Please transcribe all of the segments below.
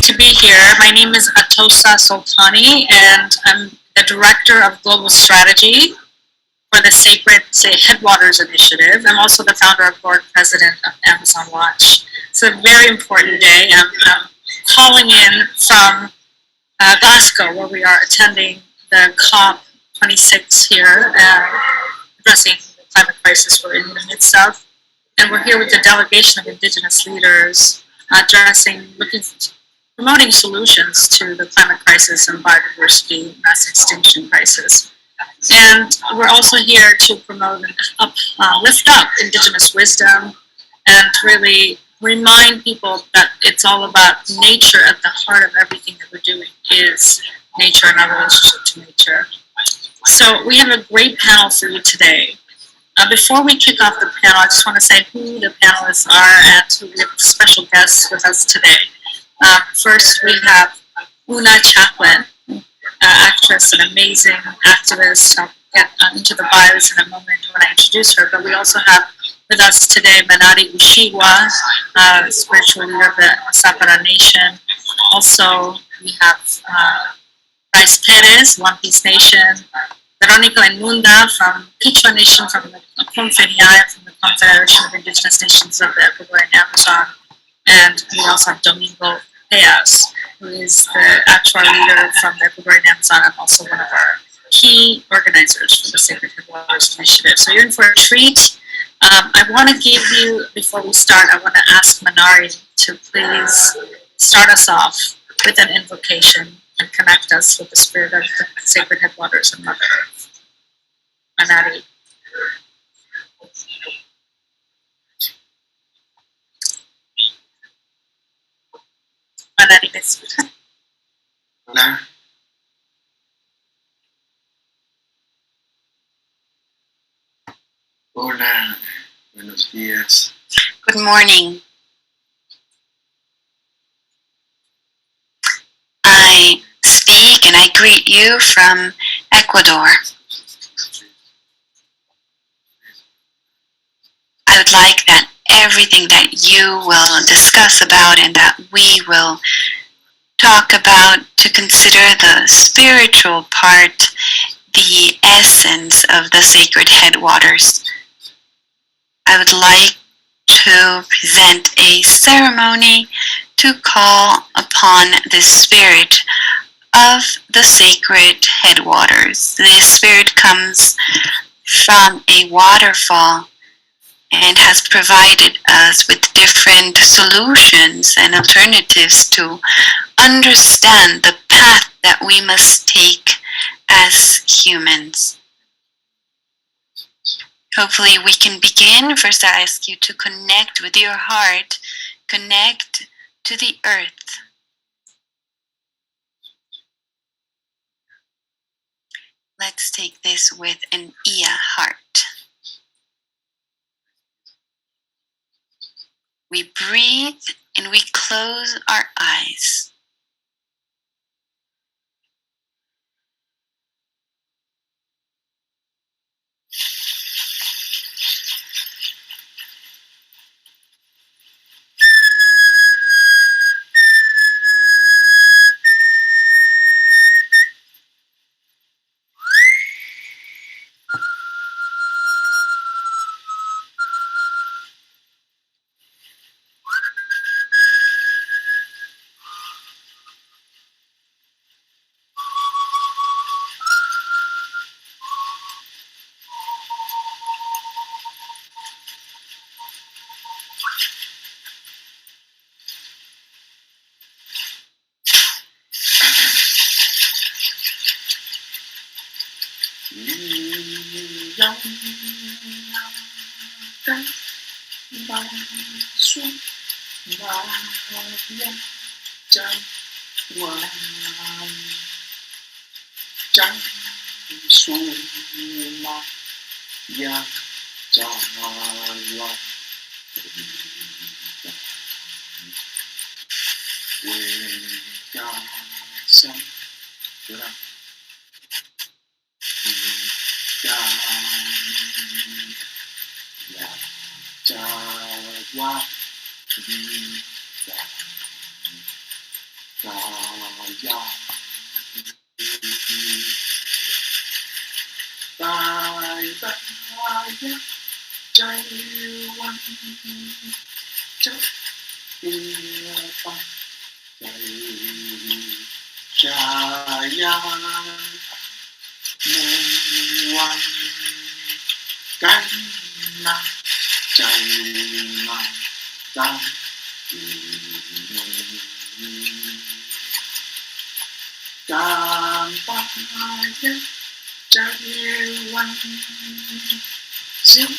to be here. My name is Atosa Soltani, and I'm the Director of Global Strategy for the Sacred Headwaters Initiative. I'm also the founder and board president of Amazon Watch. It's a very important day. I'm calling in from Glasgow, where we are attending the COP26 here, addressing the climate crisis we're in the midst of. And we're here with the delegation of indigenous leaders promoting solutions to the climate crisis and biodiversity mass extinction crisis. And we're also here to promote and lift up indigenous wisdom and really remind people that it's all about nature. At the heart of everything that we're doing is nature and our relationship to nature. So we have a great panel for you today. Before we kick off the panel, I just want to say who the panelists are and who we have special guests with us today. First, we have Oona Chaplin, actress and amazing activist. I'll get into the bios in a moment when I introduce her. But we also have with us today Manari Ushiwa, spiritual leader of the Sapara Nation. Also, we have Bryce Perez, One Piece Nation. Veronica Inmunda from Quechua Nation, from the Confederation, from the Confederation of Indigenous Nations of the Ecuadorian Amazon. And we also have Domingo Peas, who is the actual leader from the Ecuadorian Amazon and also one of our key organizers for the Sacred Headwaters Initiative. So you're in for a treat. I want to give you, before we start, I want to ask Manari to please start us off with an invocation and connect us with the spirit of the Sacred Headwaters and Mother Earth. Manari. Manari, Hola. Hola. Buenos días. Good morning. I speak and I greet you from Ecuador. I would like that everything that you will discuss about and that we will talk about to consider the spiritual part, the essence of the Sacred Headwaters. I would like to present a ceremony to call upon the spirit of the Sacred Headwaters. This spirit comes from a waterfall and has provided us with different solutions and alternatives to understand the path that we must take as humans. Hopefully we can begin. First, I ask you to connect with your heart, connect to the earth. Let's take this with an Iya heart. We breathe and we close our eyes. Bye bye, Jai One, Jai One, Jaya One, Kanna, Jaya One, Kampaya, Jai One, Zip,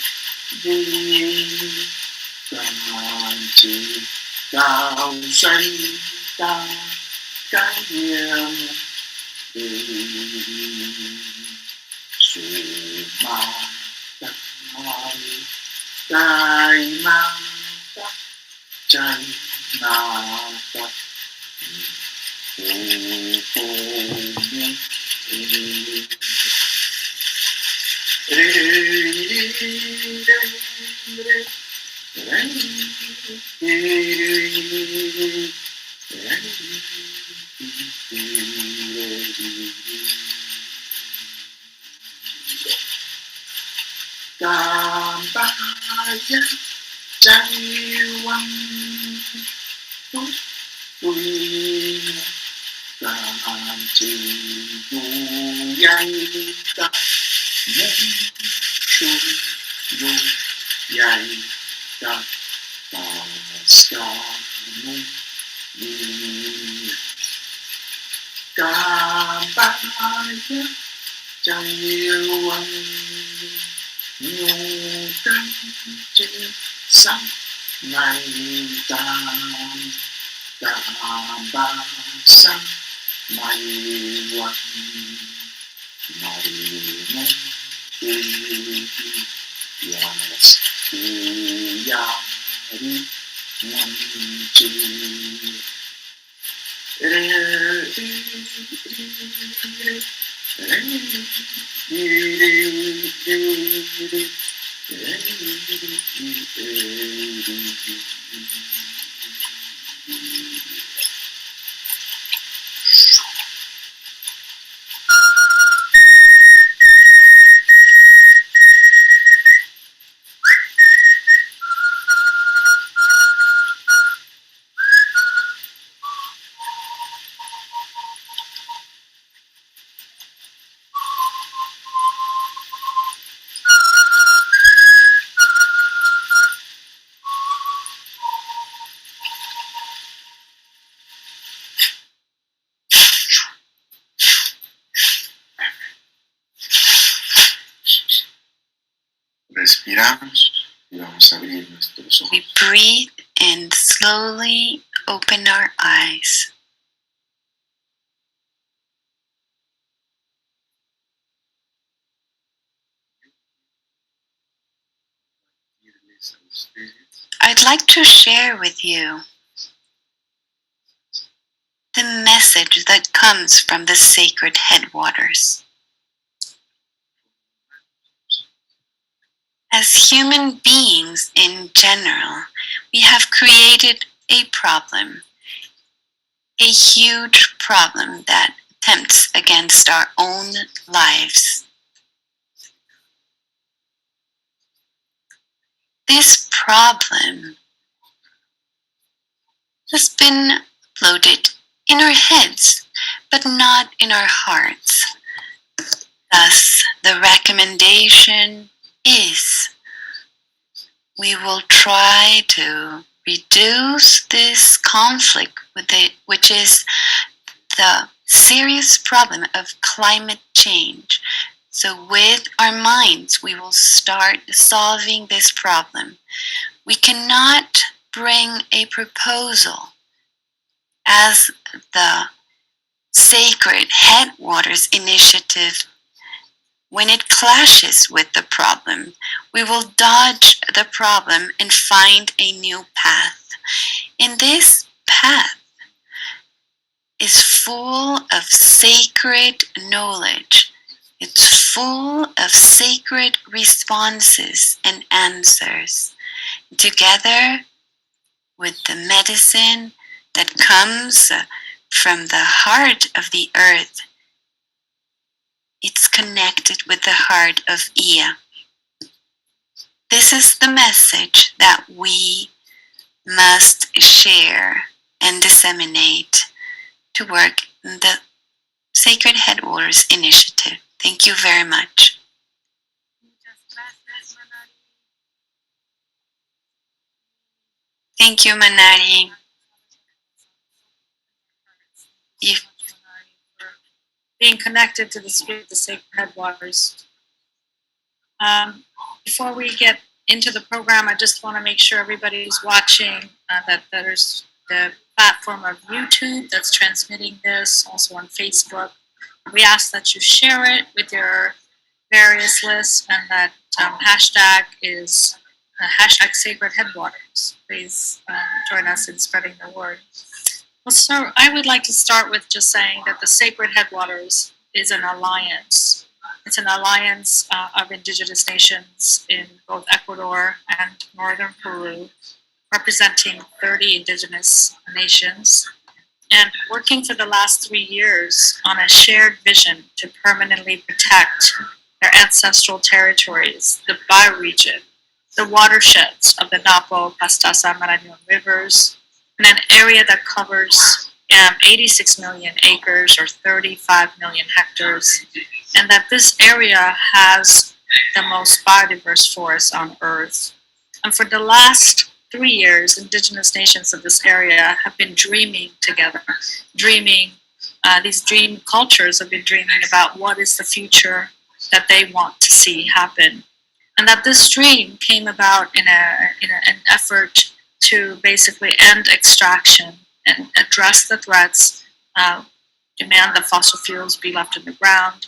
Kanchi, Cao Say, Cao Cái Niệm, Su Ma, Cai Ma, Cai Ma, Cô Kampaya Jai One Quy Kanchi Du Yang Ta Nhân Su Du Yang Ta Ta Sa Nu Ni Kampaya Jai One Nhu Căn Chư Sắc Ngày Tam Cả Ba Sắc Ngày Quần Ngày Mông Quy Yes Ya Ri Nhân Chư Respiramos y vamos a abrir nuestros ojos. We breathe and slowly open our eyes. Irles a ustedes I'd like to share with you the message that comes from the Sacred Headwaters. As human beings in general, we have created a problem, a huge problem that tempts against our own lives. This problem has been floated in our heads, but not in our hearts. Thus, the recommendation is we will try to reduce this conflict with it, which is the serious problem of climate change. So with our minds, we will start solving this problem. We cannot bring a proposal as the Sacred Headwaters initiative. When it clashes with the problem, we will dodge the problem and find a new path. And this path is full of sacred knowledge. It's full of sacred responses and answers. Together with the medicine that comes from the heart of the earth, it's connected with the heart of Ea. This is the message that we must share and disseminate to work in the Sacred Headwaters initiative. Thank you very much. Thank you, Manari. You, Being connected to the spirit of the Sacred Headwaters. Before we get into the program, I just want to make sure everybody who's watching that there's the platform of YouTube that's transmitting this, also on Facebook. We ask that you share it with your various lists, and that hashtag is hashtag Sacred Headwaters. Please join us in spreading the word. Well, so I would like to start with just saying that the Sacred Headwaters is an alliance. It's an alliance of indigenous nations in both Ecuador and northern Peru, representing 30 indigenous nations, and working for the last 3 years on a shared vision to permanently protect their ancestral territories, the bioregion, the watersheds of the Napo, Pastaza, Marañón rivers, in an area that covers 86 million acres or 35 million hectares, and that this area has the most biodiverse forests on Earth. And for the last 3 years, indigenous nations of this area have been dreaming together, these dream cultures have been dreaming about what is the future that they want to see happen. And that this dream came about in an effort to basically end extraction and address the threats, demand that fossil fuels be left in the ground,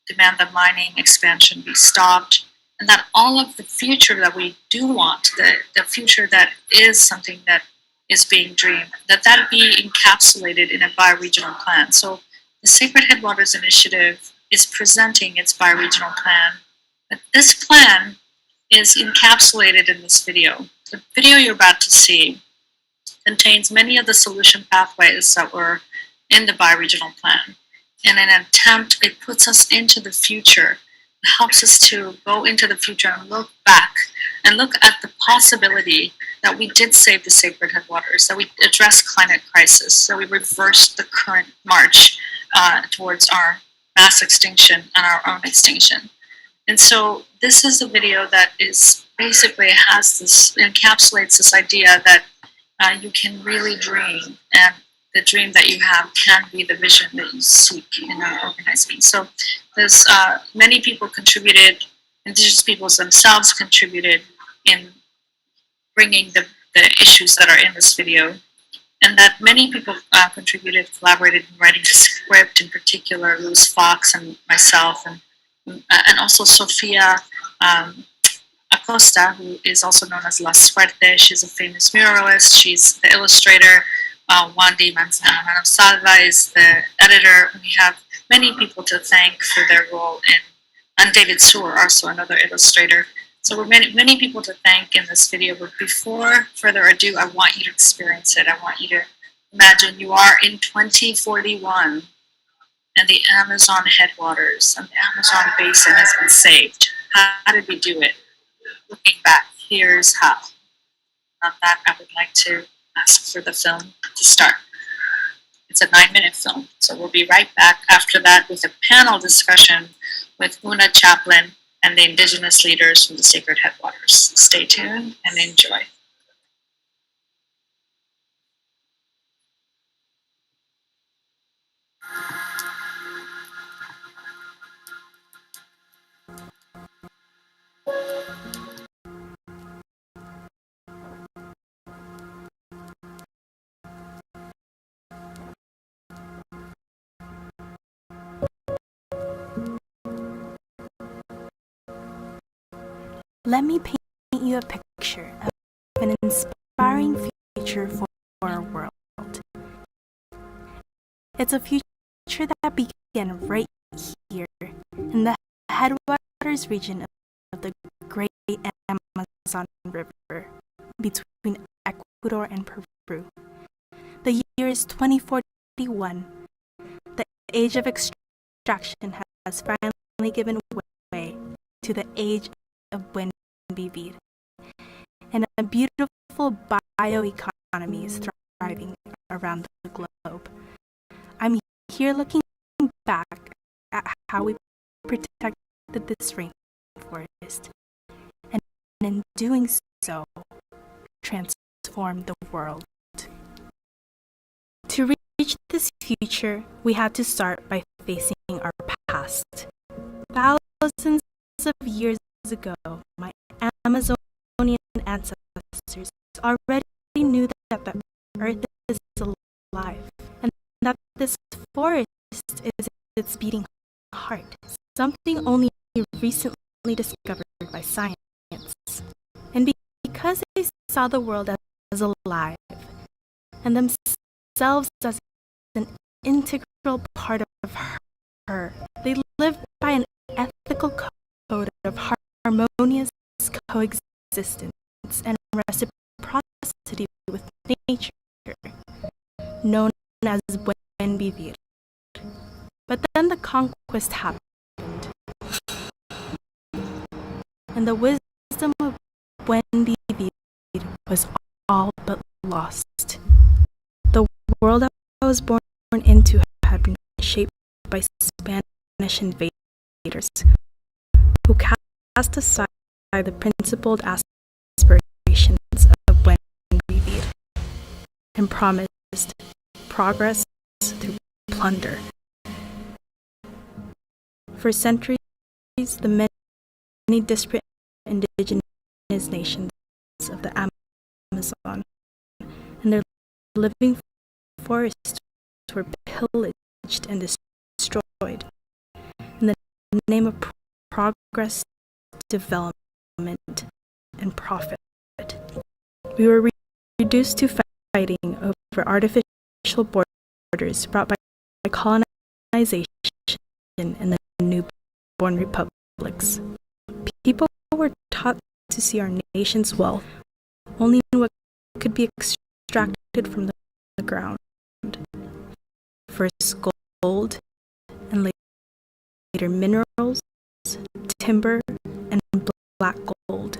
demand that mining expansion be stopped, and that all of the future that we do want, the future that is something that is being dreamed, that be encapsulated in a bioregional plan. So the Sacred Headwaters Initiative is presenting its bioregional plan. But this plan is encapsulated in this video. The video you're about to see contains many of the solution pathways that were in the bioregional plan. In an attempt, it puts us into the future. It helps us to go into the future and look back and look at the possibility that we did save the Sacred Headwaters, that we addressed climate crisis, that we reversed the current march towards our mass extinction and our own extinction. And so this is a video that is basically encapsulates this idea that you can really dream, and the dream that you have can be the vision that you seek in our organizing. So there's many people contributed, indigenous peoples themselves contributed in bringing the issues that are in this video, and that many people contributed, collaborated in writing the script, in particular Louis Fox and myself, and also Sofia Acosta, who is also known as La Suerte. She's a famous muralist. She's the illustrator. Wandy Manosalva is the editor. We have many people to thank for their role and David Sewer, also another illustrator. So we're many people to thank in this video, but before further ado, I want you to experience it. I want you to imagine you are in 2041 and the Amazon headwaters and the Amazon basin has been saved. How did we do it? Looking back, here's how. On that, I would like to ask for the film to start. It's a 9-minute film, so we'll be right back after that with a panel discussion with Oona Chaplin and the indigenous leaders from the Sacred Headwaters. Stay tuned and enjoy. Let me paint you a picture of an inspiring future for our world. It's a future that began right here in the headwaters region of the Great Amazon River between Ecuador and Peru. The year is 2041, won. The age of extraction has finally given way to the age of buen vivir, and a beautiful bioeconomy is thriving around the globe. I'm here looking back at how we protected this rainforest, and in doing so, transformed the world. To reach this future, we had to start by facing our past. Thousands of years ago, my Amazonian ancestors already knew that the earth is alive, and that this forest is its beating heart, something only recently discovered by science. And because they saw the world as alive, and themselves as an integral part of her, they lived by an ethical code of harmonious coexistence and reciprocity with nature, known as buen vivir. But then the conquest happened, and the wisdom of buen vivir was all but lost. The world I was born into had been shaped by Spanish invaders who cast aside the principled aspirations of buen vivir and promised progress through plunder. For centuries, the many disparate indigenous nations of the Amazon and their living forests were pillaged and destroyed in the name of progress, development, and profit. We were reduced to fighting over artificial borders brought by colonization in the newborn republics. People were taught to see our nation's wealth only in what could be extracted from the ground. First gold, and later minerals, timber, and black gold.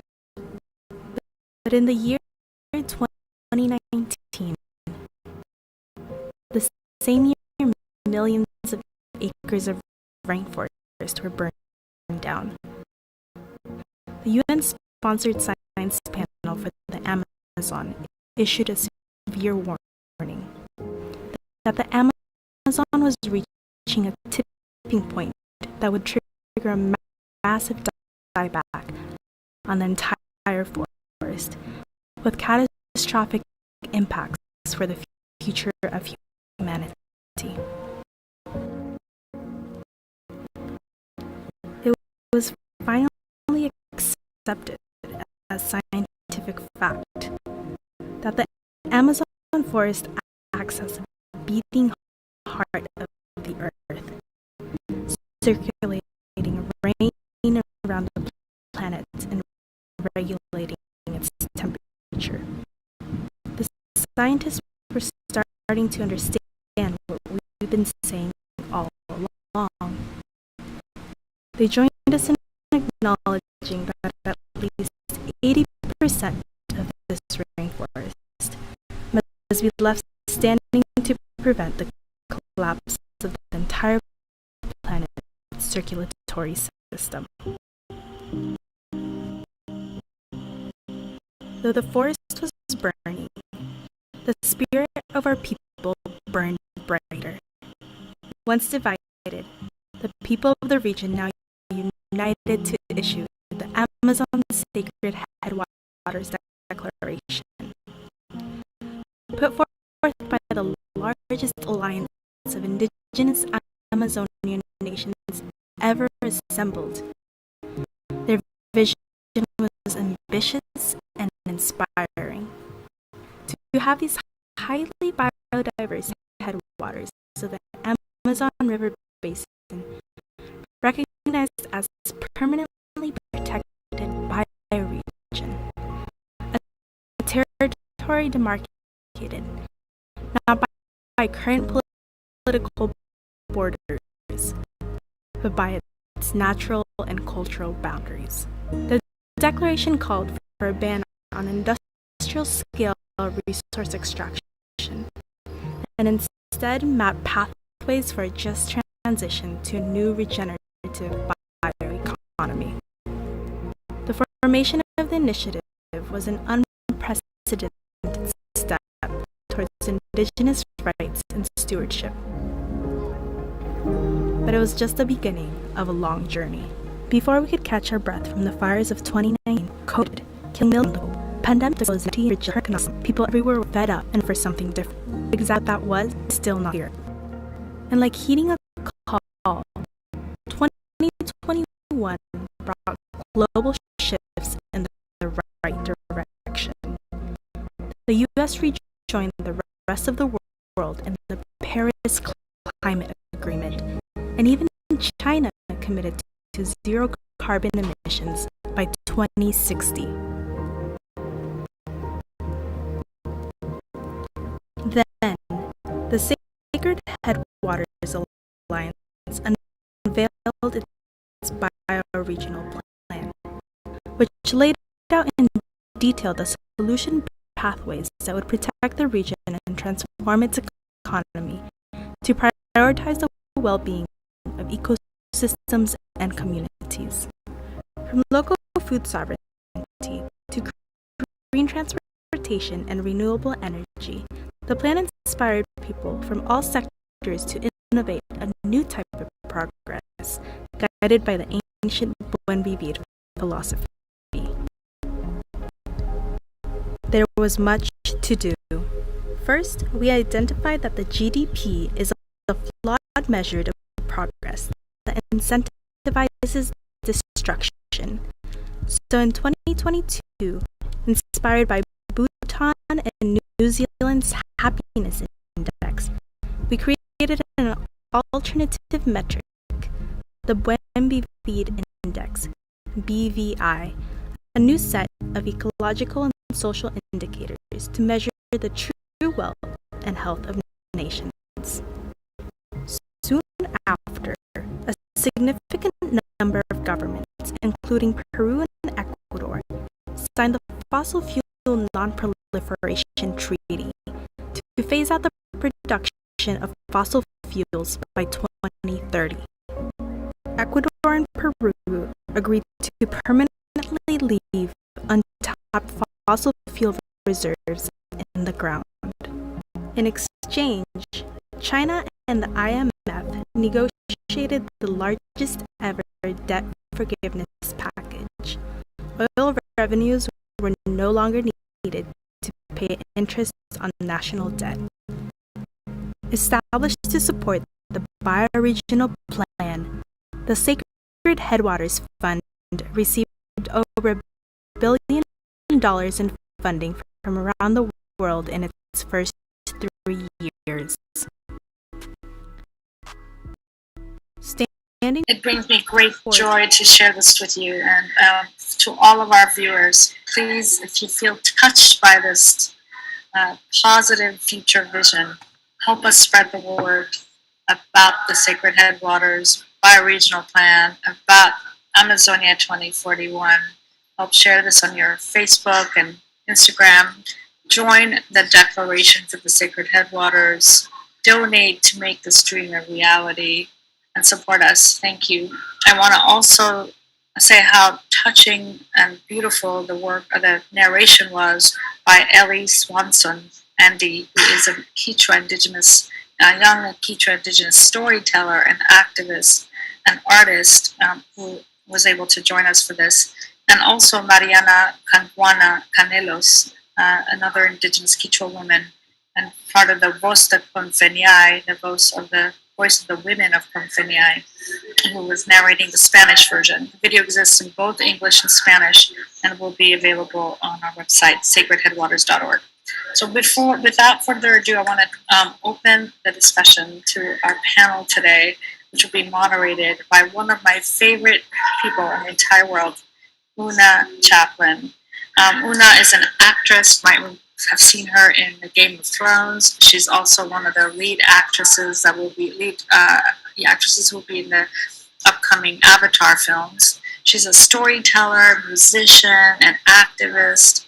But in the year 2019, the same year millions of acres of rainforest were burned down. The UN-sponsored science panel for the Amazon issued a severe warning that the Amazon was reaching a tipping point that would trigger a massive dieback on the entire forest, with catastrophic impacts for the future of humanity. It was finally accepted as scientific fact that the Amazon forest acts as a beating heart of the earth, circulating rain around the planet and regulating its temperature. The scientists were starting to understand what we've been saying all along. They joined us in acknowledging that at least 80% of this rainforest must be left standing to prevent the collapse of the entire planet's circulatory system. Though the forest was burning, the spirit of our people burned brighter. Once divided, the people of the region now united to issue the Amazon Sacred Headwaters Declaration, put forth by the largest alliance of indigenous Amazonian nations ever assembled. Their vision was ambitious and inspiring. To have these highly biodiverse headwaters of the Amazon River Basin recognized as permanently protected bioregion, a territory demarcated not by current political borders, but by its natural and cultural boundaries. The declaration called for a ban on industrial-scale resource extraction, and instead mapped pathways for a just transition to a new regenerative bioeconomy. The formation of the initiative was an unprecedented step towards indigenous rights and stewardship. But it was just the beginning of a long journey. Before we could catch our breath from the fires of 2019, COVID, killing millions of people, pandemic was people everywhere were fed up and for something different. Exactly that was still not here. And like heeding a call, 2021 brought global shifts in the right direction. The U.S. rejoined the rest of the world in the Paris Climate Agreement, and even China committed to zero carbon emissions by 2060. Then, the Sacred Headwaters Alliance unveiled its bioregional plan, which laid out in detail the solution pathways that would protect the region and transform its economy to prioritize the well-being of ecosystems and communities. From local food sovereignty to green transportation and renewable energy, the plan inspired people from all sectors to innovate a new type of progress, guided by the ancient Buen Vivir philosophy. There was much to do. First, we identified that the GDP is a flawed measure of progress that incentivizes destruction. So in 2022, inspired by Bhutan and New Zealand's Happiness Index, we created an alternative metric, the Buen Vivir Index, BVI, a new set of ecological and social indicators to measure the true wealth and health of nations. Soon after, a significant number of governments, including Peru and Ecuador, signed the Fossil Fuel Non-Proliferation Treaty to phase out the production of fossil fuels by 2030. Ecuador and Peru agreed to permanently leave untapped fossil fuel reserves in the ground. In exchange, China and the IMF negotiated the largest ever debt forgiveness package. Oil revenues were no longer needed to pay interest on national debt. Established to support the bioregional plan, the Sacred Headwaters Fund received over $1 billion in funding from around the world in its first 3 years. It brings me great joy to share this with you, and to all of our viewers, please, if you feel touched by this positive future vision, help us spread the word about the Sacred Headwaters Bioregional Plan, about Amazonia 2041. Help share this on your Facebook and Instagram. Join the declaration for the Sacred Headwaters. Donate to make this dream a reality and support us. Thank you. I want to also say how touching and beautiful the work or the narration was by Ellie Swanson Andy, who is a Quechua indigenous, young Quechua indigenous storyteller and activist and artist who was able to join us for this. And also Mariana Canguana Canelos, another indigenous Quechua woman and part of the Voz de Confeniai, the voice of the women of Confeniai, who was narrating the Spanish version. The video exists in both English and Spanish and will be available on our website, sacredheadwaters.org. So without further ado, I want to open the discussion to our panel today, which will be moderated by one of my favorite people in the entire world, Oona Chaplin. Oona is an actress, have seen her in the Game of Thrones. She's also one of the lead actresses that will be the actresses who will be in the upcoming Avatar films. She's a storyteller, musician, and activist.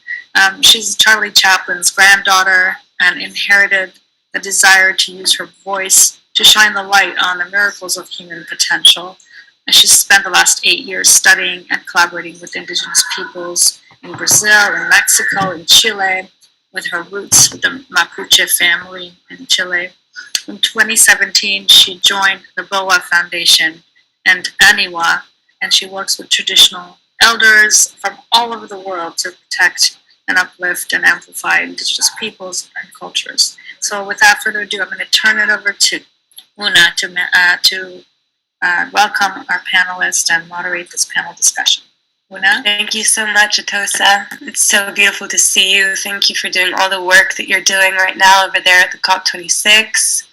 She's Charlie Chaplin's granddaughter and inherited the desire to use her voice to shine the light on the miracles of human potential. And she's spent the last 8 years studying and collaborating with indigenous peoples in Brazil, in Mexico, in Chile, with her roots with the Mapuche family in Chile. In 2017, she joined the BOA Foundation and ANIWA, and she works with traditional elders from all over the world to protect and uplift and amplify indigenous peoples and cultures. So without further ado, I'm going to turn it over to Oona to welcome our panelists and moderate this panel discussion. Oona? Thank you so much, Atosa. It's so beautiful to see you. Thank you for doing all the work that you're doing right now over there at the COP26.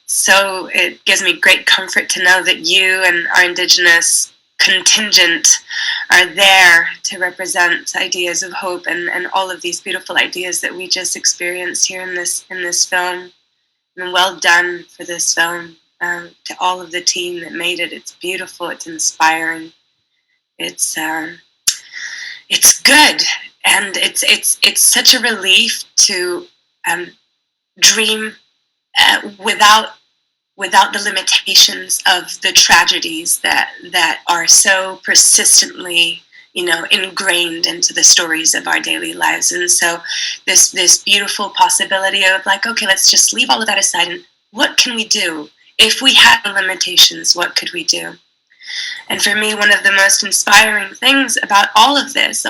So it gives me great comfort to know that you and our Indigenous contingent are there to represent ideas of hope and all of these beautiful ideas that we just experienced here in this film. And well done for this film, to all of the team that made it. It's beautiful. It's inspiring. It's good, and it's such a relief to dream without the limitations of the tragedies that are so persistently, ingrained into the stories of our daily lives. And so this beautiful possibility of like, okay, let's just leave all of that aside, and what can we do? If we had the limitations, what could we do? And for me, one of the most inspiring things about all of this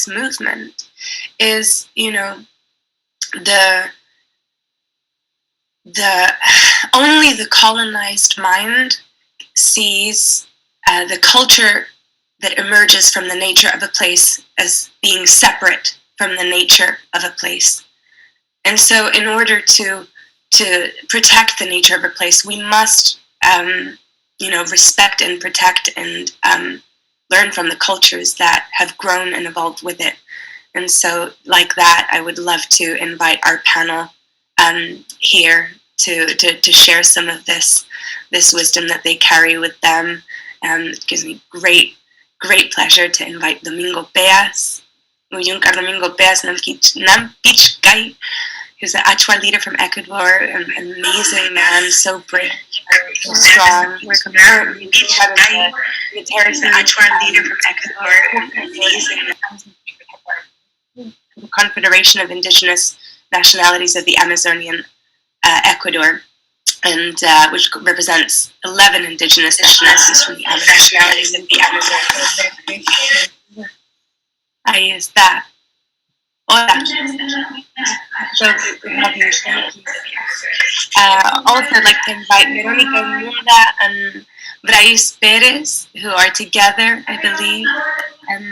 movement, is, the only the colonized mind sees the culture that emerges from the nature of a place as being separate from the nature of a place. And so in order to protect the nature of a place, we must respect and protect and learn from the cultures that have grown and evolved with it. And so like that, I would love to invite our panel here to share some of this wisdom that they carry with them. It gives me great pleasure to invite Domingo Peas, Uyunkar Domingo Peas Nampichkai, who's an Achua leader from Ecuador, an amazing man, so brave, so strong. Welcome there. The terrorist Achua leader from Ecuador, an amazing Confederation of Indigenous Nationalities of the Amazonian Ecuador, and which represents 11 indigenous nationalities from the nationalities of the Amazon. Ahí está. Hola. So good to have you. Thank you. Also, I'd like to invite Veronica Munda and Brais Perez, who are together, I believe. And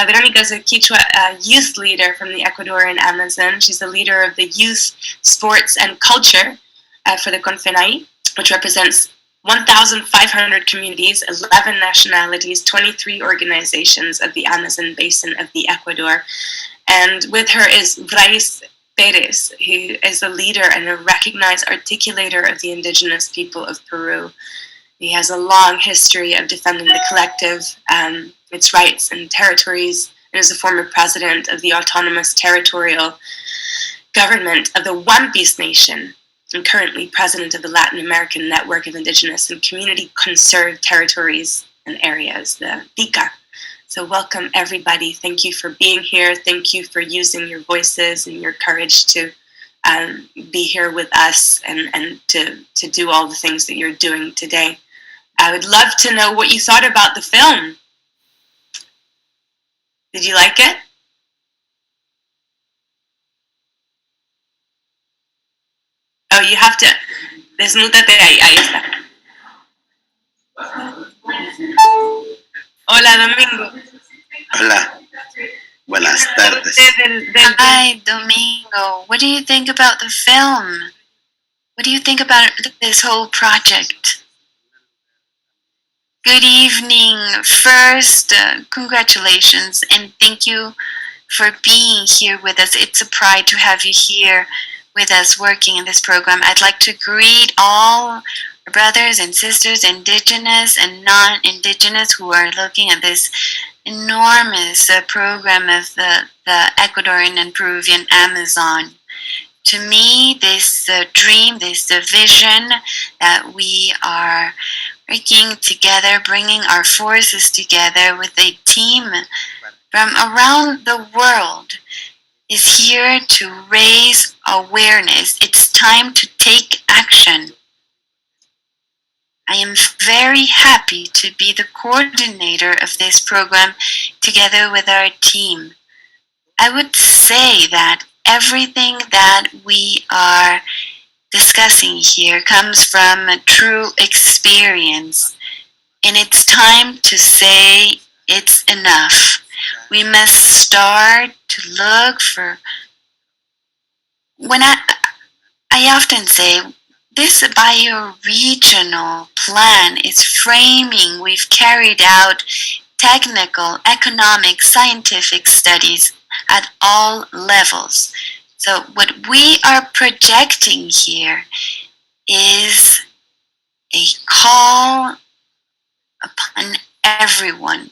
Veronica is a Quechua youth leader from the Ecuadorian Amazon. She's the leader of the Youth, Sports, and Culture for the CONFENAI, which represents 1,500 communities, 11 nationalities, 23 organizations of the Amazon basin of the Ecuador. And with her is Brais Perez, who is a leader and a recognized articulator of the indigenous people of Peru. He has a long history of defending the collective, its rights and territories, and is a former president of the autonomous territorial government of the One Piece Nation, and currently president of the Latin American Network of Indigenous and Community Conserved Territories and Areas, the TICA. So welcome everybody. Thank you for being here. Thank you for using your voices and your courage to be here with us and to do all the things that you're doing today. I would love to know what you thought about the film. Did you like it? Oh, you have to. Desmútate ahí está. Hola, Domingo. Hola. Buenas tardes. Hi, Domingo. What do you think about the film? What do you think about this whole project? Good evening. First, congratulations and thank you for being here with us. It's a pride to have you here with us working in this program. I'd like to greet all our brothers and sisters, indigenous and non-indigenous, who are looking at this enormous program of the Ecuadorian and Peruvian Amazon. To me, this dream, this vision that we are working together, bringing our forces together with a team from around the world, is here to raise awareness. It's time to take action. I am very happy to be the coordinator of this program together with our team. I would say that everything that we are discussing here comes from a true experience, and it's time to say it's enough. We must start to look for, when I often say, this bioregional plan is framing. We've carried out technical, economic, scientific studies at all levels. So what we are projecting here is a call upon everyone.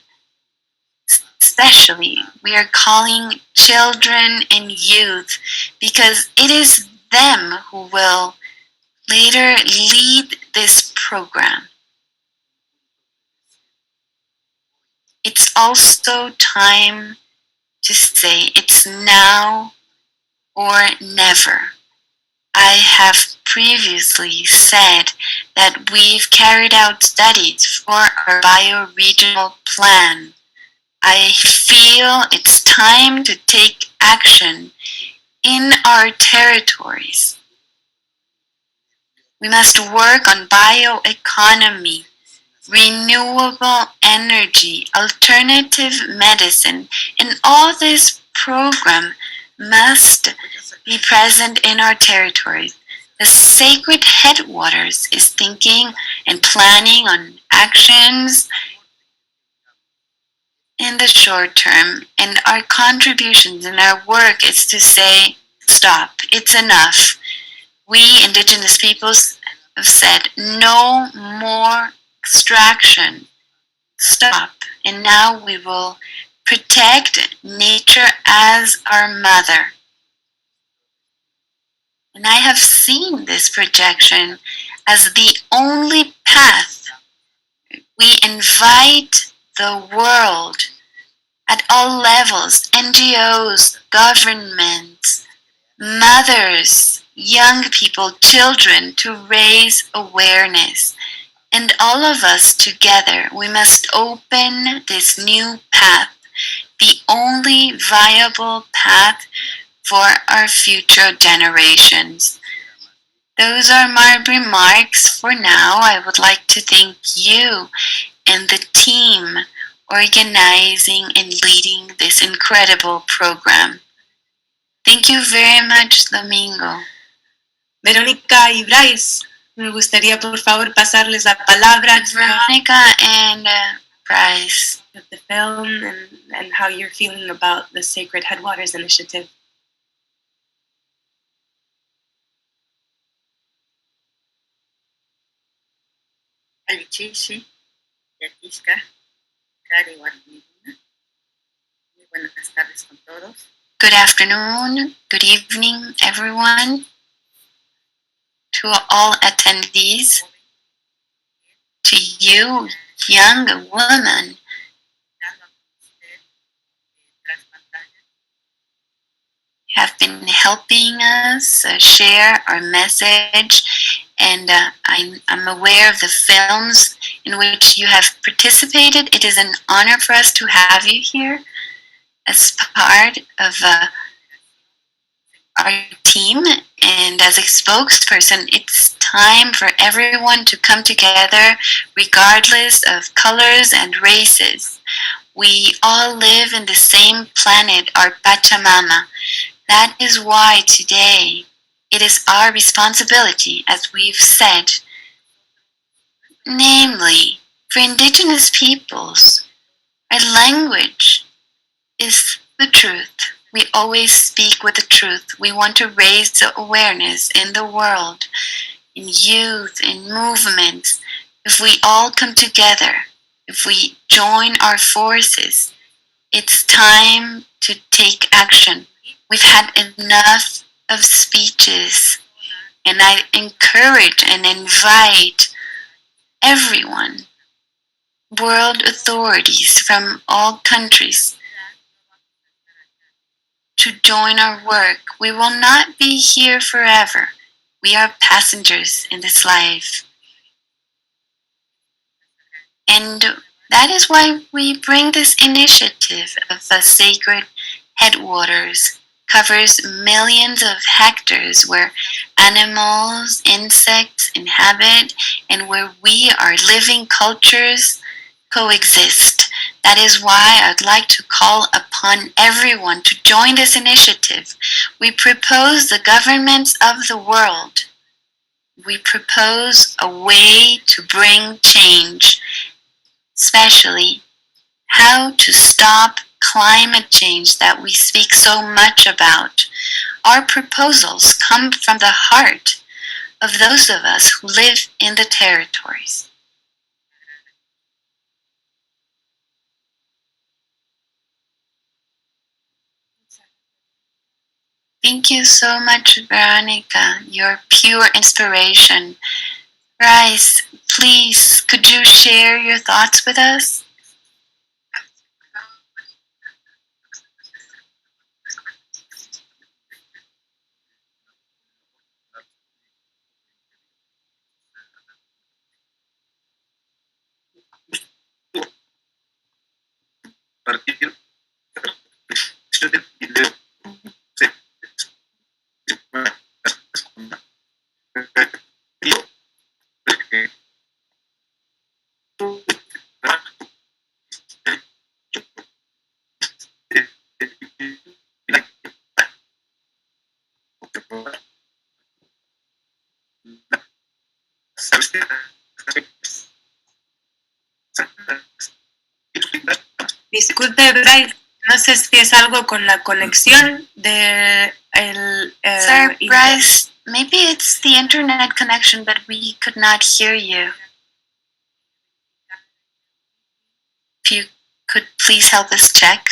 Especially, we are calling children and youth, because it is them who will later lead this program. It's also time to say it's now or never. I have previously said that we've carried out studies for our bioregional plan. I feel it's time to take action in our territories. We must work on bioeconomy, renewable energy, alternative medicine, and all this program must be present in our territories. The Sacred Headwaters is thinking and planning on actions in the short term, and our contributions in our work is to say, stop, it's enough. We indigenous peoples have said, no more extraction, stop, and now we will protect nature as our mother. And I have seen this projection as the only path. We invite the world at all levels, NGOs, governments, mothers, young people, children, to raise awareness. And all of us together, we must open this new path, the only viable path for our future generations. Those are my remarks for now. I would like to thank you and the team organizing and leading this incredible program. Thank you very much, Domingo. Verónica y Bryce, me gustaría por favor pasarles la palabra. Veronica and Bryce. Of the film and how you're feeling about the Sacred Headwaters initiative. Alichishi, Yatishka, Cari Warniguna. Muy buenas tardes con todos. Good afternoon, good evening, everyone. To all attendees, to you, young woman, have been helping us share our message, and I'm aware of the films in which you have participated. It is an honor for us to have you here as part of our team, and as a spokesperson. It's time for everyone to come together regardless of colors and races. We all live in the same planet, our Pachamama. That is why today it is our responsibility, as we've said, namely, for indigenous peoples, our language is the truth. We always speak with the truth. We want to raise the awareness in the world, in youth, in movements. If we all come together, if we join our forces, it's time to take action. We've had enough of speeches, and I encourage and invite everyone, world authorities from all countries, to join our work. We will not be here forever. We are passengers in this life. And that is why we bring this initiative of the Sacred Headwaters. Covers millions of hectares where animals, insects inhabit and where we, our living cultures, coexist. That is why I'd like to call upon everyone to join this initiative. We propose the governments of the world. We propose a way to bring change, especially how to stop climate change that we speak so much about. Our proposals come from the heart of those of us who live in the territories. Thank you so much, Veronica. You're pure inspiration. Bryce, please, could you share your thoughts with us? Disculpe, Bryce, no sé si es algo con la conexión de Sir Bryce, maybe it's the internet connection, but we could not hear you. If you could please help us check.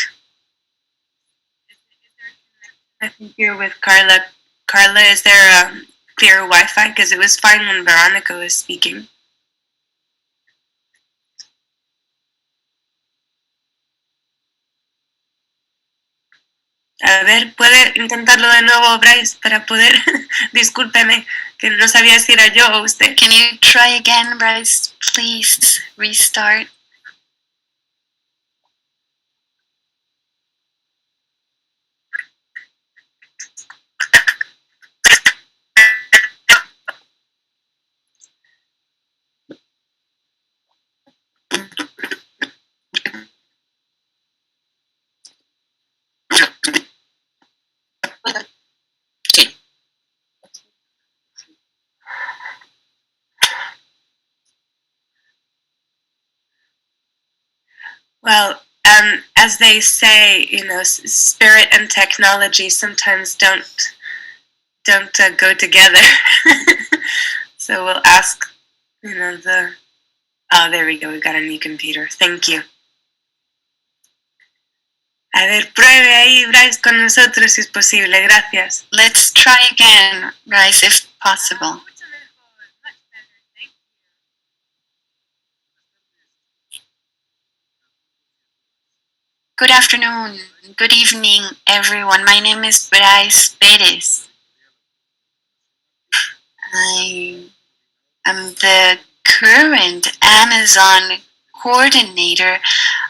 I think you're with Carla. Carla, is there a clear Wi-Fi? Because it was fine when Veronica was speaking. A ver, ¿puede intentarlo de nuevo, Bryce, para poder? Discúlpeme, que no sabía si era yo o usted. Can you try again, Bryce? Please restart. Well, as they say, you know, spirit and technology sometimes don't go together. So we'll ask, you know, oh, there we go. We got a new computer. Thank you. A ver, pruebe ahí, Bryce, con nosotros si es posible. Gracias. Let's try again, Bryce, if possible. Good afternoon, good evening, everyone. My name is Bryce Perez. I am the current Amazon coordinator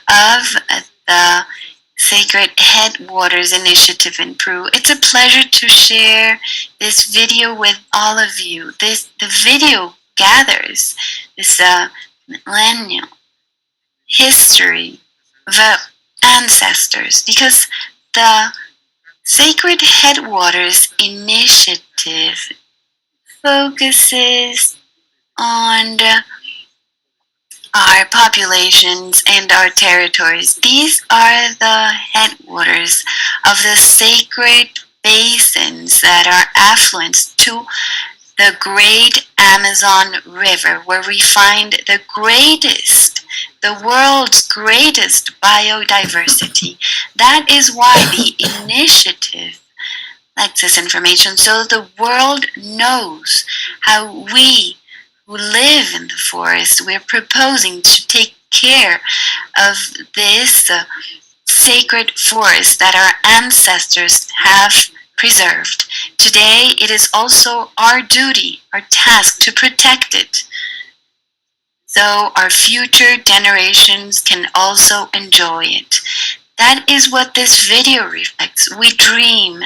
of the Sacred Headwaters initiative in Peru. It's a pleasure to share this video with all of you. The video gathers this millennial history of ancestors, because the Sacred Headwaters initiative focuses on our populations and our territories. These are the headwaters of the sacred basins that are affluents to the great Amazon River, where we find the world's greatest biodiversity. That is why the initiative like this information, so the world knows how we who live in the forest, we're proposing to take care of this sacred forest that our ancestors have preserved. Today, it is also our duty, our task to protect it, so our future generations can also enjoy it. That is what this video reflects. We dream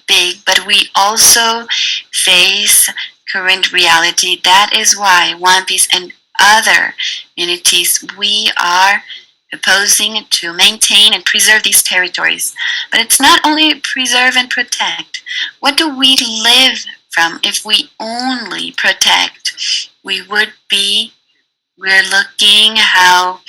big, but we also face current reality. That is why One Piece and other communities, we are proposing to maintain and preserve these territories. But it's not only preserve and protect. What do we live from if we only protect? We're looking how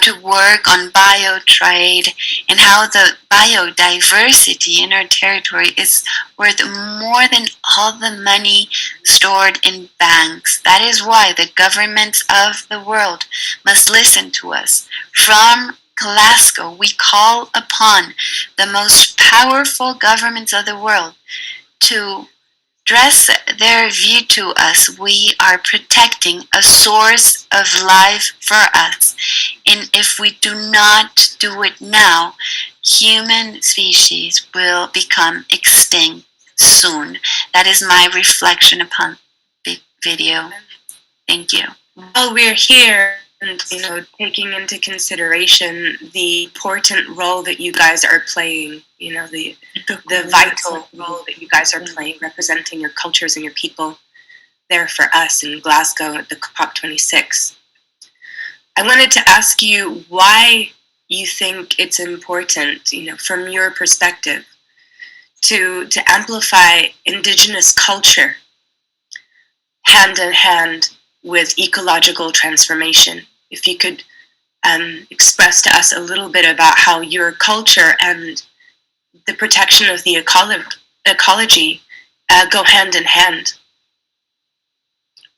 to work on biotrade and how the biodiversity in our territory is worth more than all the money stored in banks. That is why the governments of the world must listen to us. From Glasgow, we call upon the most powerful governments of the world to address their view to us. We are protecting a source of life for us. And if we do not do it now, human species will become extinct soon. That is my reflection upon the video. Thank you. While we're here and taking into consideration the important role that you guys are playing, the vital role that you guys are playing, representing your cultures and your people there for us in Glasgow at the COP26. I wanted to ask you why you think it's important, from your perspective, to amplify indigenous culture hand in hand with ecological transformation. If you could express to us a little bit about how your culture and the protection of the ecology go hand in hand.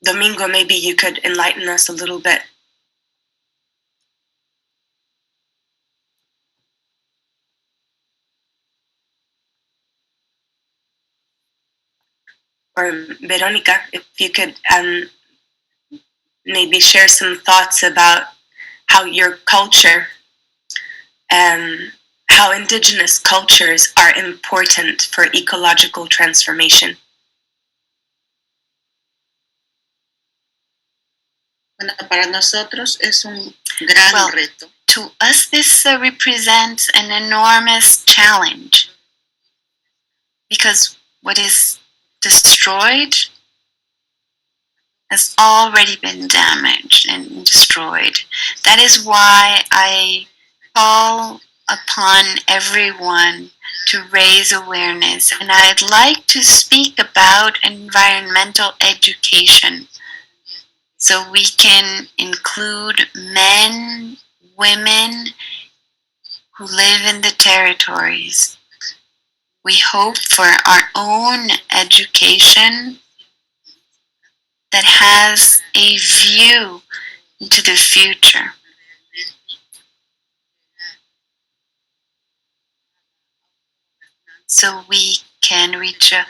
Domingo, maybe you could enlighten us a little bit. Or Veronica, if you could maybe share some thoughts about how your culture and how indigenous cultures are important for ecological transformation. Bueno, para nosotros es un gran Well, reto. To us, this represents an enormous challenge, because what is destroyed has already been damaged and destroyed. That is why I call upon everyone to raise awareness, and I'd like to speak about environmental education, so we can include men, women who live in the territories. We hope for our own education that has a view into the future. So we can reach a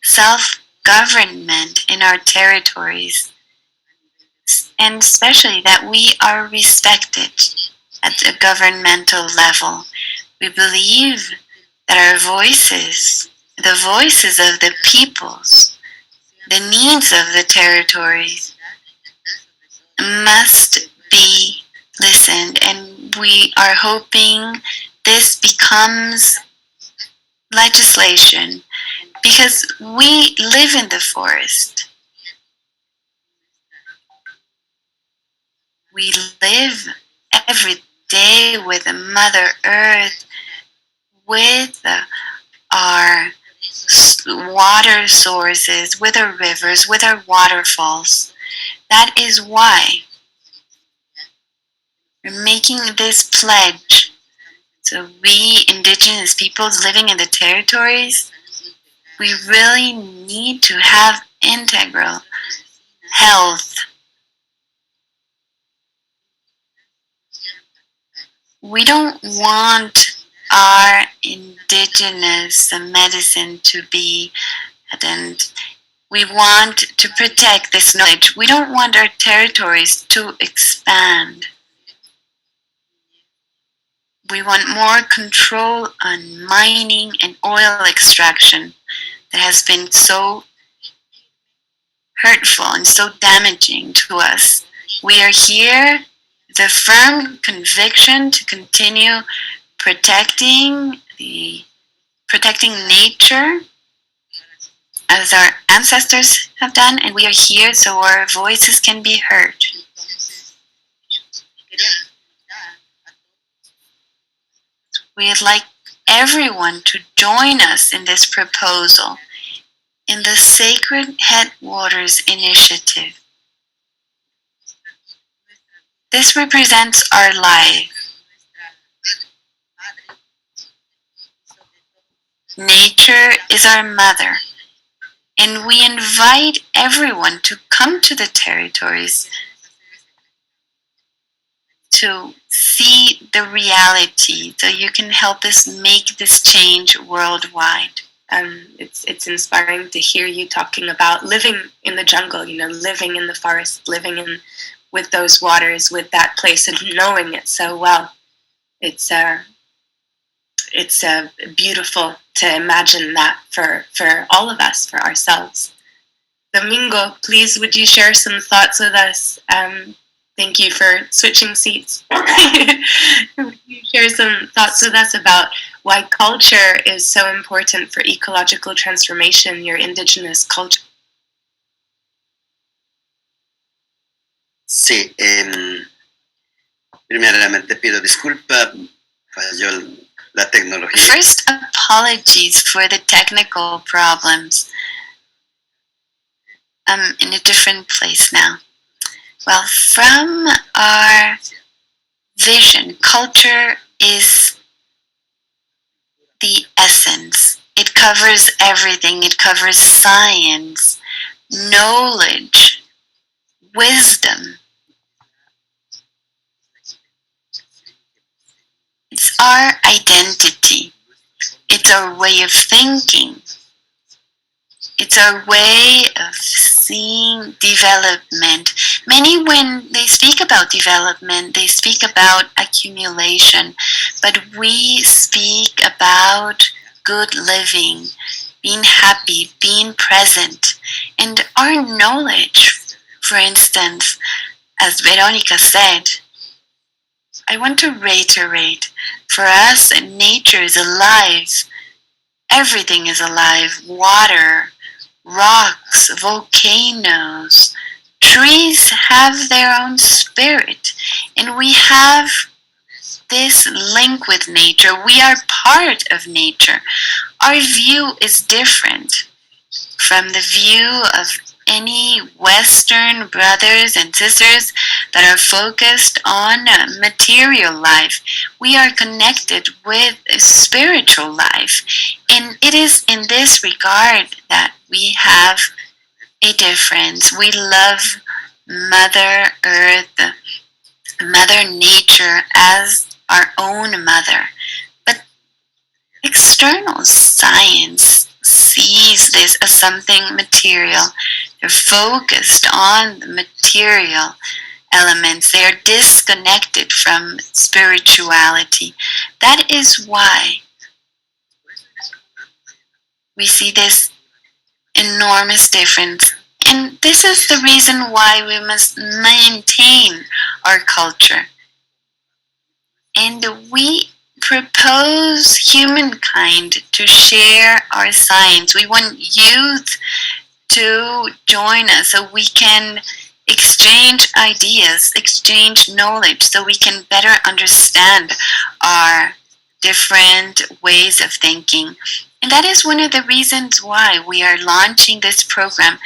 self-government in our territories, and especially that we are respected at the governmental level. We believe that our voices, the voices of the peoples, the needs of the territories, must be listened, and we are hoping this becomes legislation, because we live in the forest. We live every day with the Mother Earth, with our water sources, with our rivers, with our waterfalls. That is why We're making this pledge. So we indigenous peoples living in the territories, we really need to have integral health. We don't want our indigenous medicine to be and we want to protect this knowledge. We don't want our territories to expand. We want more control on mining and oil extraction that has been so hurtful and so damaging to us. We are here with a firm conviction to continue protecting nature as our ancestors have done, and we are here so our voices can be heard. We'd like everyone to join us in this proposal in the Sacred Headwaters initiative. This represents our life. Nature is our mother, and we invite everyone to come to the territories to see the reality so you can help us make this change worldwide. It's inspiring to hear you talking about living in the jungle, living in the forest, living with those waters, with that place, and knowing it so well. It's beautiful to imagine that for all of us, for ourselves. Domingo, please, would you share some thoughts with us? Thank you for switching seats. Would you share some thoughts with us about why culture is so important for ecological transformation, your indigenous culture? Sí, primeramente pido disculpas, falló la tecnología. First, apologies for the technical problems. I'm in a different place now. Well, from our vision, culture is the essence. It covers everything. It covers science, knowledge, wisdom. It's our identity. It's our way of thinking. It's our way of seeing development. Many, when they speak about development, they speak about accumulation, but we speak about good living, being happy, being present. And our knowledge, for instance, as Veronica said, I want to reiterate, for us, nature is alive. Everything is alive. Water, rocks, volcanoes, trees have their own spirit, and we have this link with nature. We are part of nature. Our view is different from the view of any Western brothers and sisters that are focused on material life. We are connected with a spiritual life, and it is in this regard that we have a difference. We love Mother Earth, Mother Nature as our own mother, but external science sees this as something material. They're focused on the material elements. They are disconnected from spirituality. That is why we see this enormous difference. And this is the reason why we must maintain our culture. And we propose humankind to share our science. We want youth to join us so we can exchange ideas, exchange knowledge, so we can better understand our different ways of thinking. And that is one of the reasons why we are launching this program.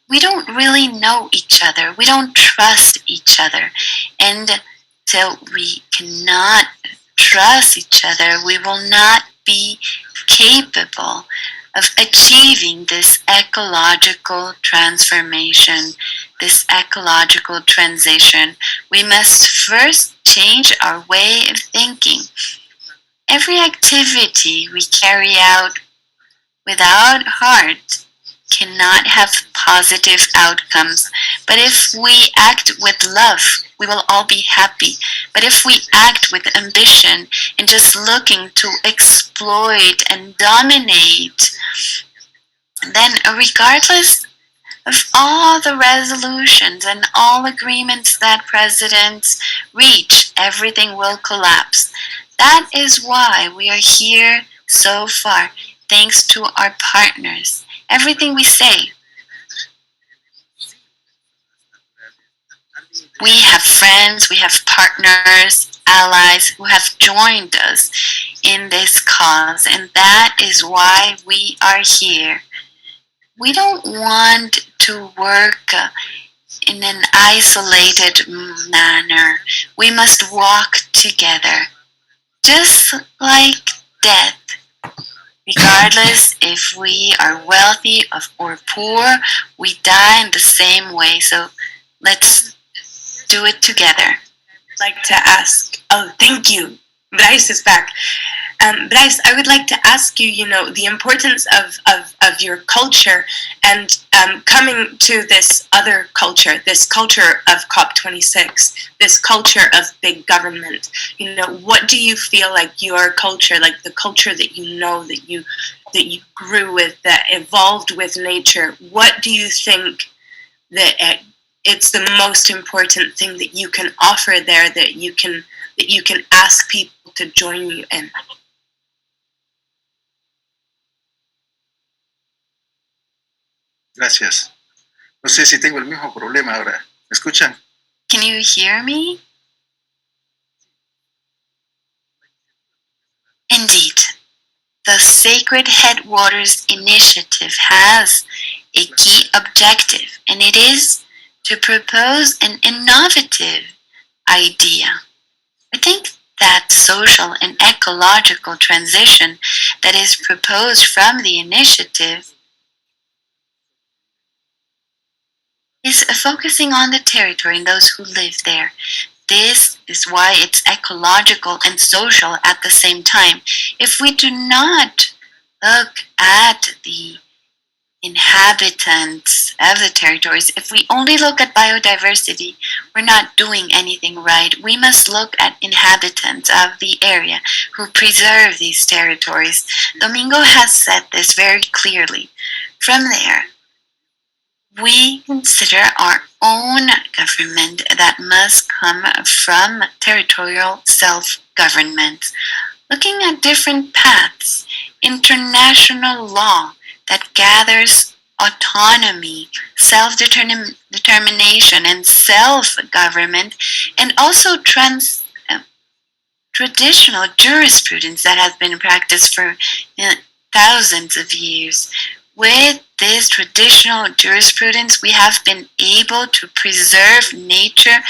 We don't really know each other. We don't trust each other. And till we cannot trust each other, we will not be capable of achieving this ecological transformation, this ecological transition. We must first change our way of thinking. Every activity we carry out without heart cannot have positive outcomes. But if we act with love, we will all be happy. But if we act with ambition and just looking to exploit and dominate, then regardless of all the resolutions and all agreements that presidents reach, everything will collapse. That is why we are here so far, thanks to our partners. Everything we say, we have friends, we have partners, allies who have joined us in this cause, and that is why we are here. We don't want to work in an isolated manner. We must walk together, just like death. Regardless if we are wealthy or poor, we die in the same way. So let's do it together. I'd like to ask, oh, thank you. Bryce is back. Bryce, I would like to ask you, the importance of your culture and coming to this other culture, this culture of COP26, this culture of big government. What do you feel like your culture, like the culture that that you grew with, that evolved with nature, what do you think that it's the most important thing that you can offer there, that you can ask people to join you in? Gracias. No sé si tengo el mismo problema ahora. ¿Me escuchan? Can you hear me? Indeed, the Sacred Headwaters initiative has a key objective, and it is to propose an innovative idea. I think that social and ecological transition that is proposed from the initiative is focusing on the territory and those who live there. This is why it's ecological and social at the same time. If we do not look at the inhabitants of the territories, if we only look at biodiversity, we're not doing anything right. We must look at inhabitants of the area who preserve these territories. Domingo has said this very clearly. From there, we consider our own government that must come from territorial self-government. Looking at different paths, international law that gathers autonomy, self-determination, and self-government, and also traditional jurisprudence that has been practiced for thousands of years. With this traditional jurisprudence, we have been able to preserve nature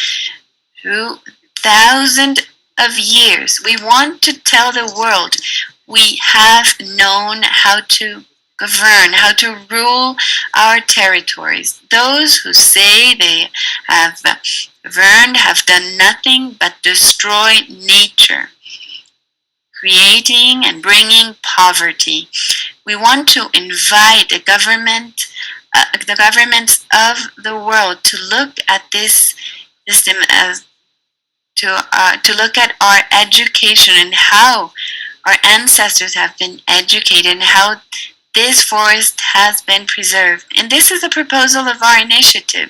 through thousands of years. We want to tell the world we have known how to govern, how to rule our territories. Those who say they have governed have done nothing but destroy nature, creating and bringing poverty. We want to invite the governments of the world to look at this system as to look at our education and how our ancestors have been educated and how this forest has been preserved. And this is a proposal of our initiative: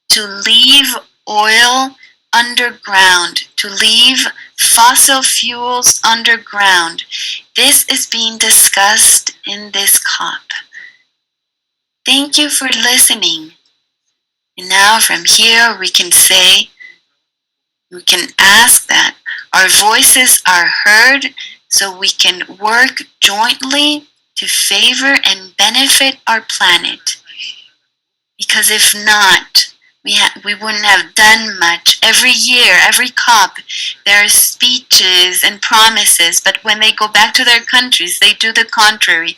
to leave oil underground, to leave fossil fuels underground. This is being discussed in this COP. Thank you for listening. And now from here we can ask that our voices are heard so we can work jointly to favor and benefit our planet. Because if not, we wouldn't have done much. Every year, every COP, there are speeches and promises, but when they go back to their countries, they do the contrary.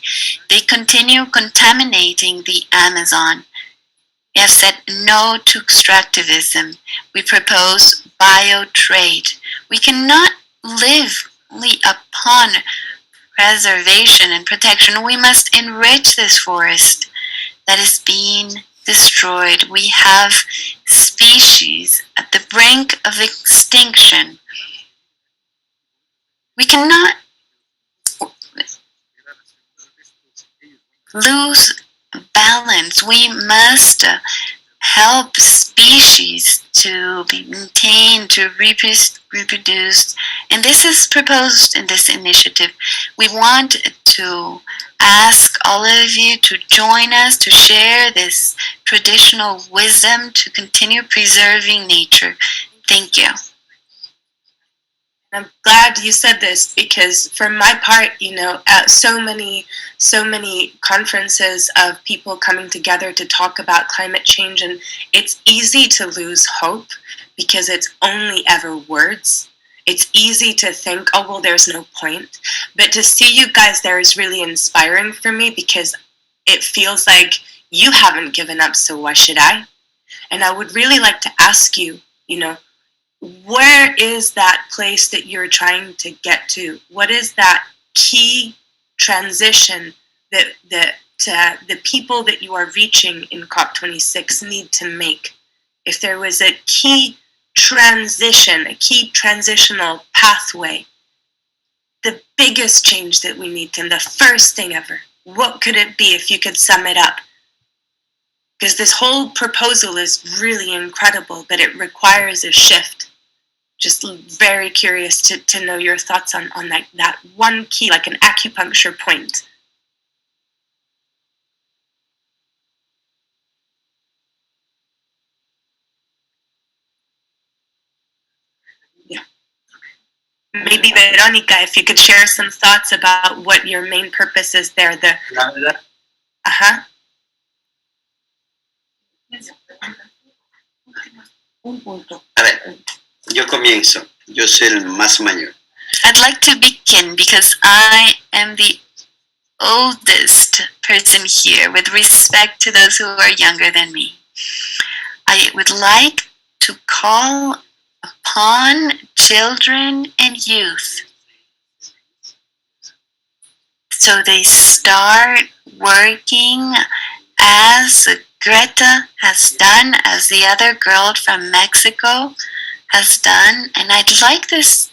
They continue contaminating the Amazon. We have said no to extractivism. We propose bio-trade. We cannot live upon preservation and protection. We must enrich this forest that is being destroyed. We have species at the brink of extinction. We cannot lose balance. We must help species to be maintained, to reproduce. And this is proposed in this initiative. We want to ask all of you to join us to share this traditional wisdom to continue preserving nature. Thank you. I'm glad you said this because, for my part, so many conferences of people coming together to talk about climate change, and it's easy to lose hope because it's only ever words. It's easy to think, oh, well, there's no point. But to see you guys there is really inspiring for me because it feels like you haven't given up, so why should I? And I would really like to ask you, where is that place that you're trying to get to? What is that key transition that the people that you are reaching in COP26 need to make? If there was a key transition, a key transitional pathway, the biggest change that we need to, the first thing ever, what could it be if you could sum it up? Because this whole proposal is really incredible, but it requires a shift. Just very curious to know your thoughts on that one key, like an acupuncture point. Yeah. Maybe Veronica, if you could share some thoughts about what your main purpose is there. A ver, yo comienzo. Yo soy el más mayor. I'd like to begin because I am the oldest person here with respect to those who are younger than me. I would like to call upon children and youth so they start working as Greta has done, as the other girl from Mexico has done, and I'd like this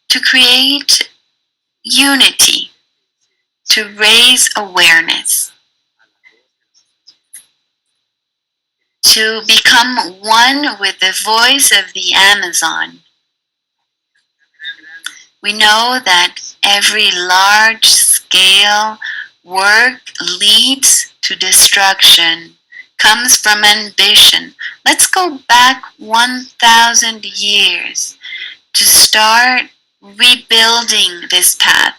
to create unity, to raise awareness, to become one with the voice of the Amazon. We know that every large-scale work leads to destruction, comes from ambition. Let's go back 1,000 years to start rebuilding this path.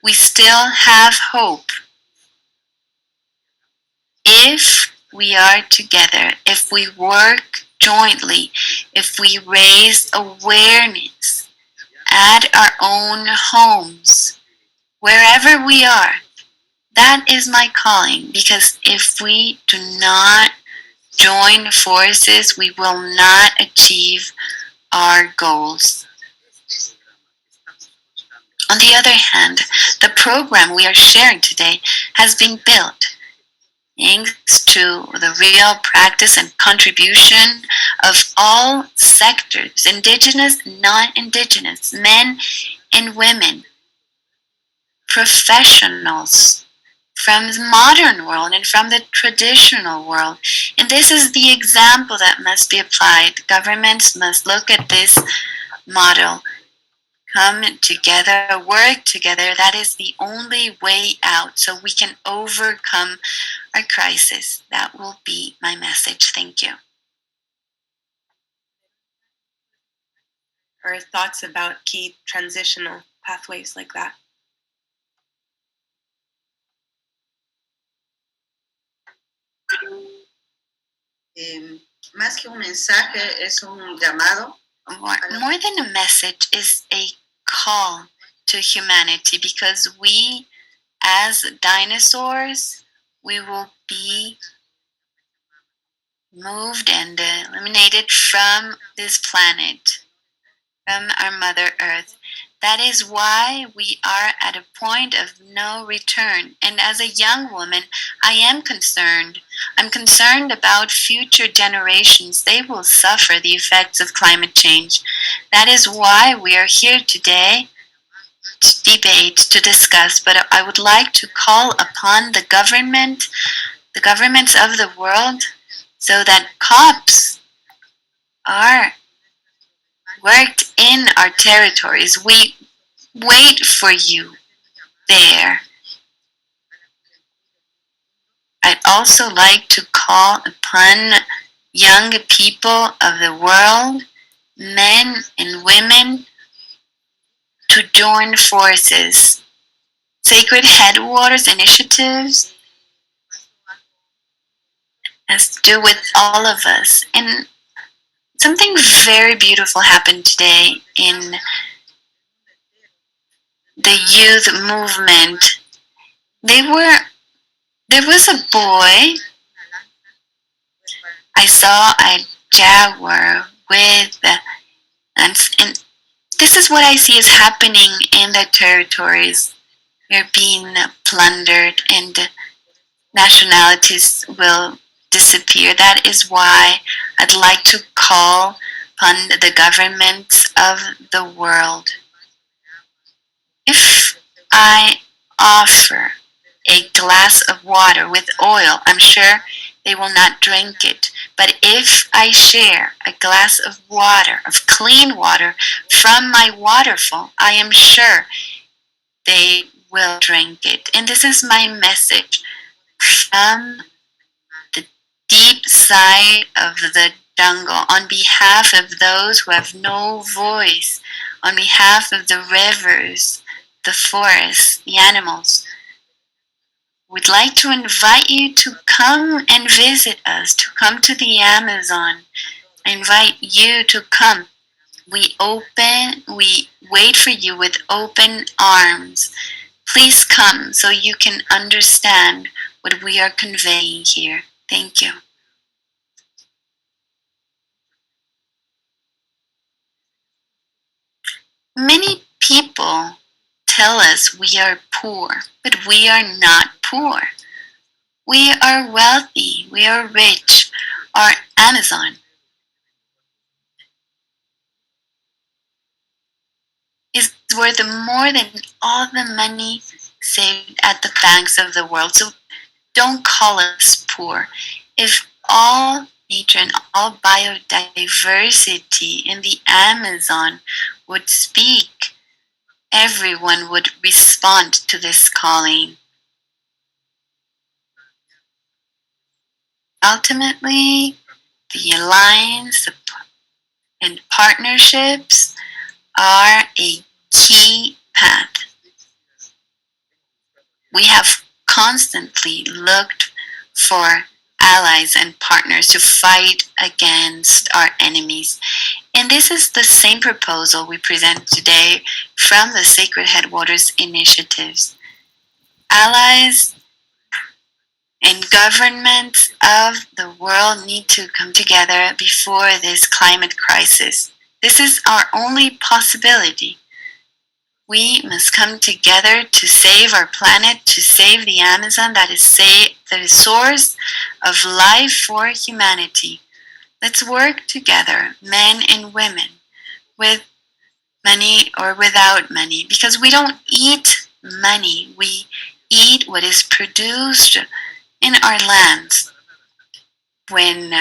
We still have hope. If we are together, if we work jointly, if we raise awareness at our own homes, wherever we are, that is my calling, because if we do not join forces, we will not achieve our goals. On the other hand, the program we are sharing today has been built thanks to the real practice and contribution of all sectors, indigenous, non-indigenous, men and women, professionals from the modern world and from the traditional world. And this is the example that must be applied. Governments must look at this model, come together, work together. That is the only way out so we can overcome our crisis. That will be my message. Thank you. Or thoughts about key transitional pathways like that? más que un mensaje, es un llamado. More than a message, is a call to humanity, because we, as dinosaurs, we will be moved and eliminated from this planet, from our Mother Earth. That is why we are at a point of no return. And as a young woman, I am concerned. I'm concerned about future generations. They will suffer the effects of climate change. That is why we are here today to debate, to discuss. But I would like to call upon the governments of the world, so that COPs are worked in our territories. We wait for you there. I'd also like to call upon young people of the world, men and women, to join forces. Sacred Headwaters initiatives has to do with all of us. And something very beautiful happened today in the youth movement. There was a boy. I saw a jaguar with, and this is what I see is happening in the territories. They're being plundered, and nationalities will disappear. That is why I'd like to call upon the governments of the world. If I offer a glass of water with oil, I'm sure they will not drink it. But if I share a glass of water, of clean water, from my waterfall, I am sure they will drink it. And this is my message from the deep side of the jungle, on behalf of those who have no voice, on behalf of the rivers, the forests, the animals. We'd like to invite you to come and visit us, to come to the Amazon. I invite you to come. We wait for you with open arms. Please come so you can understand what we are conveying here. Thank you. Many people tell us we are poor, but we are not poor. We are wealthy. We are rich. Our Amazon is worth more than all the money saved at the banks of the world. So don't call us poor. If all nature and all biodiversity in the Amazon would speak, everyone would respond to this calling. Ultimately, the alliance and partnerships are a key path. We have constantly looked for allies and partners to fight against our enemies. And this is the same proposal we present today from the Sacred Headwaters initiatives. Allies and governments of the world need to come together before this climate crisis. This is our only possibility. We must come together to save our planet, to save the Amazon, that is the source of life for humanity. Let's work together, men and women, with money or without money, because we don't eat money. We eat what is produced in our lands. When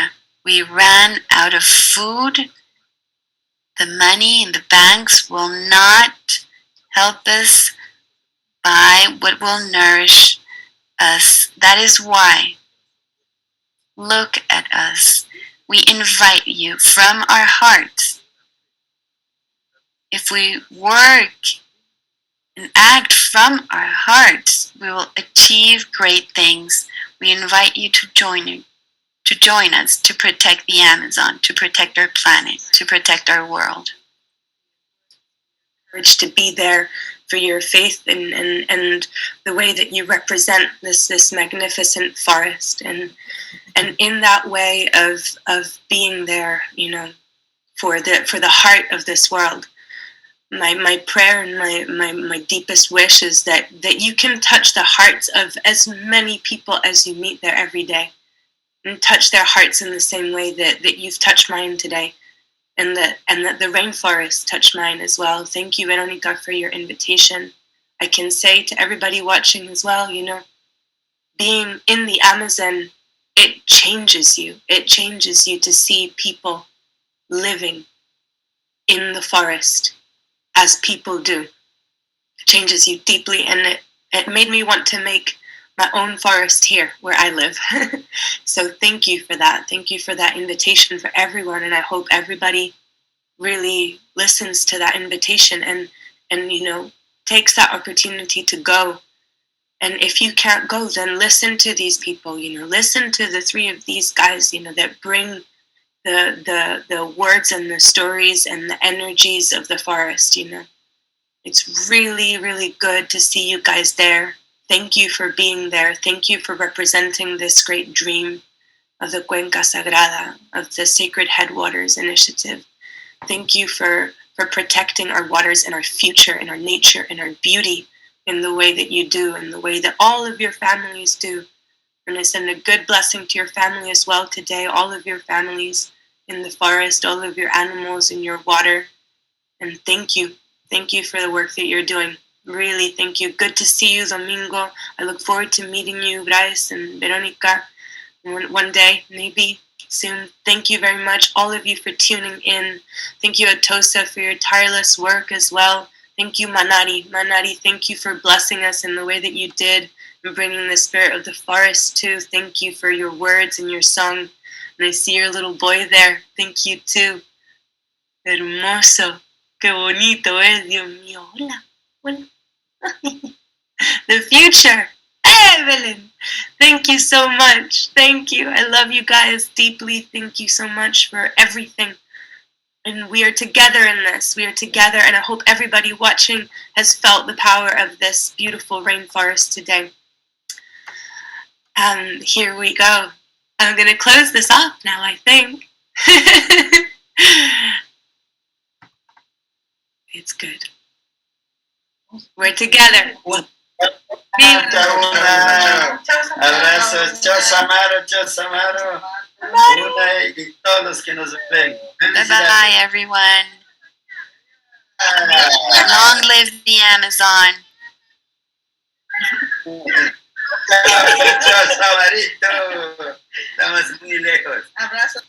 we run out of food, the money in the banks will not help us buy what will nourish us. That is why, look at us. We invite you from our hearts. If we work and act from our hearts, we will achieve great things. We invite you to to join us to protect the Amazon, to protect our planet, to protect our world. To be there for your faith and the way that you represent this magnificent forest, and in that way of being there, you know, for the heart of this world. My prayer and my deepest wish is that you can touch the hearts of as many people as you meet there every day, and touch their hearts in the same way that you've touched mine today, and that the rainforest touched mine as well. Thank you, Veronica, for your invitation. I can say to everybody watching as well, you know, being in the Amazon, it changes you. It changes you to see people living in the forest as people do. It changes you deeply, and it made me want to make my own forest here where I live. So thank you for that. Thank you for that invitation for everyone, and I hope everybody really listens to that invitation and you know, takes that opportunity to go. And if you can't go, then listen to these people, you know, listen to the three of these guys, you know, that bring the words and the stories and the energies of the forest, you know. It's really, really good to see you guys there. Thank you for being there. Thank you for representing this great dream of the Cuenca Sagrada, of the Sacred Headwaters initiative. Thank you for protecting our waters and our future and our nature and our beauty in the way that you do, in the way that all of your families do. And I send a good blessing to your family as well today, all of your families in the forest, all of your animals in your water. And thank you. Thank you for the work that you're doing. Really, thank you. Good to see you, Domingo. I look forward to meeting you, Bryce and Veronica, one day, maybe soon. Thank you very much, all of you, for tuning in. Thank you, Atosa, for your tireless work as well. Thank you, Manari. Manari, thank you for blessing us in the way that you did and bringing the spirit of the forest too. Thank you for your words and your song. And I see your little boy there. Thank you too. Hermoso. Qué bonito es, Dios mío. Hola. Hola. The future. Hey, Evelyn. Thank you so much. Thank you. I love you guys deeply. Thank you so much for everything. And we are together in this. We are together, and I hope everybody watching has felt the power of this beautiful rainforest today. Here we go. I'm going to close this off now, I think. It's good. We're together. Abrazo, chao Samaro, chao Samaro. Una y todos los que nos ven. Bye-bye, everyone. Long live the Amazon. Chao Samarito. Estamos muy lejos. Abrazo.